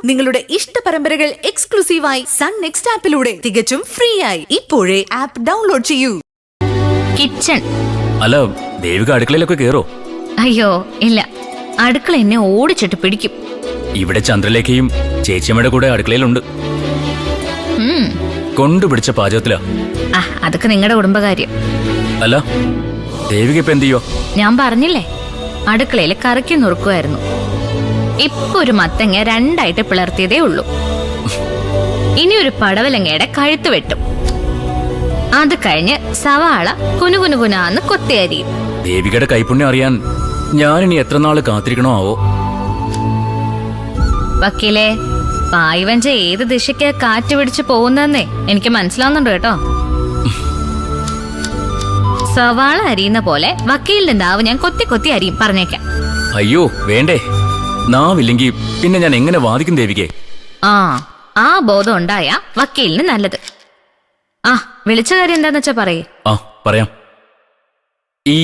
നിങ്ങളുടെ ഇഷ്ട പരമ്പരകൾ എക്സ്ക്ലൂസീവായി സൺ നെക്സ്റ്റ് ആപ്പിലൂടെ തികച്ചും ഫ്രീ ആയി ഇപ്പോഴേ ആപ്പ് ഡൗൺലോഡ് ചെയ്യൂ. കിച്ചൺ. അല്ല, ദേവിക അടുക്കളയിലൊക്കെ കേറോ? അയ്യോ ഇല്ല, അടുക്കള എന്നെ ഓടിച്ചിട്ട് പിടിക്കും. ഇവിടെ ചന്ദ്രലേഖയും ചേച്ചിയമ്മയുടെ കൂടെ അടുക്കളയിലുണ്ട്. കൊണ്ടുപിടിച്ച പാചകത്തിലാ. അതൊക്കെ നിങ്ങളുടെ കുടുംബകാര്യം. അല്ല, ദേവിക ഇപ്പൊ എന്ത് ചെയ്യോ? ഞാൻ പറഞ്ഞില്ലേ, അടുക്കളയിൽ കറിക്ക് നുറുക്കുമായിരുന്നു. ഇപ്പൊ ഒരു മത്തങ്ങ രണ്ടായിട്ട് പിളർത്തിയതേ ഉള്ളൂ. ഇനി ഒരു പടവലങ്ങയുടെ കഴുത്ത് വെട്ടും. അത് കഴിഞ്ഞ് സവാള കുനുകുനുകുനാന്ന് കൊത്തിയരിയും. ദേവികയുടെ കൈപ്പുണ്യം അറിയാൻ ഞാനിനി എത്ര നാള് കാത്തിരിക്കണോ ആവോ. വക്കീലേ, പായ്വഞ്ച ഏത് ദിശയ്ക്ക് കാറ്റ് പിടിച്ച് പോകുന്നതെന്നേ എനിക്ക് മനസ്സിലാവുന്നുണ്ട് കേട്ടോ. സവാള അരിയുന്ന പോലെ വക്കീലിന്റെ നാവ് ഞാൻ കൊത്തി കൊത്തി അരിയും, പറഞ്ഞേക്കാം. അയ്യോ വേണ്ടേ, നാവില്ലെങ്കിൽ പിന്നെ ഞാൻ എങ്ങനെ വാദിക്കും ദേവികെ? ആ ബോധം ഉണ്ടായ വക്കീലിന് നല്ലത്. വിളിച്ച കാര്യം എന്താന്ന് വെച്ചാ പറയേ. പറയാം. ഈ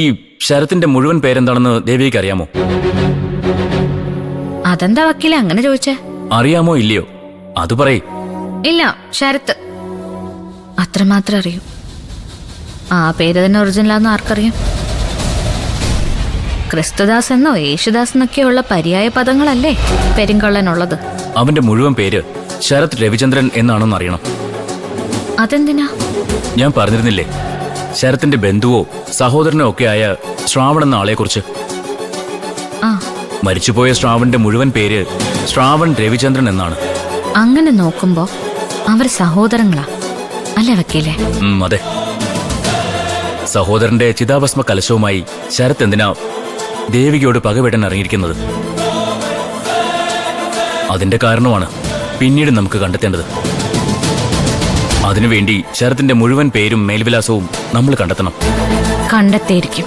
ശരത്തിന്റെ മുഴുവൻ പേരെന്താണെന്ന് ദേവികയ്ക്ക് അറിയാമോ? അതെന്താ വക്കീലെ അങ്ങനെ ചോദിച്ചേ? അറിയാമോ ഇല്ലയോ അത് പറയേ. ഇല്ല, ശരത്ത് അത്രമാത്രം അറിയൂ. ആ പേര് തന്നെ ഒറിജിനലാന്ന് ആർക്കറിയാം? ക്രിസ്തുദാസ് എന്നോ യേശുദാസ് എന്നൊക്കെയുള്ള പര്യായ പദങ്ങളല്ലേ പെരുങ്കൊള്ളനുള്ളത്. അവന്റെ മുഴുവൻ പേര് ശരത് രവിചന്ദ്രൻ എന്നാണെന്ന് അറിയണം. അതെന്തിനാ? ഞാൻ പറഞ്ഞിരുന്നില്ലേ, ശരത്തിന്റെ ബന്ധുവോ സഹോദരനോ ഒക്കെ ആയ ശ്രാവൺ എന്ന ആളെ കുറിച്ച്. മരിച്ചുപോയ ശ്രാവണിന്റെ മുഴുവൻ പേര് ശ്രാവൺ രവിചന്ദ്രൻ എന്നാണ്. അങ്ങനെ നോക്കുമ്പോ അവർ സഹോദരങ്ങളാ അല്ലേ വക്കീലെ? അതെ. സഹോദരന്റെ ചിതാഭസ്മ കലശവുമായി ശരത് എന്തിനാ ദേവികയോട് പകവെട്ടാൻ ഇറങ്ങിയിരിക്കുന്നത്? അതിന്റെ കാരണമാണ് പിന്നീട് നമുക്ക് കണ്ടെത്തേണ്ടത്. അതിനുവേണ്ടി ശരത്തിന്റെ മുഴുവൻ പേരും മേൽവിലാസവും നമ്മൾ കണ്ടെത്തണം. കണ്ടെത്തിയിരിക്കും.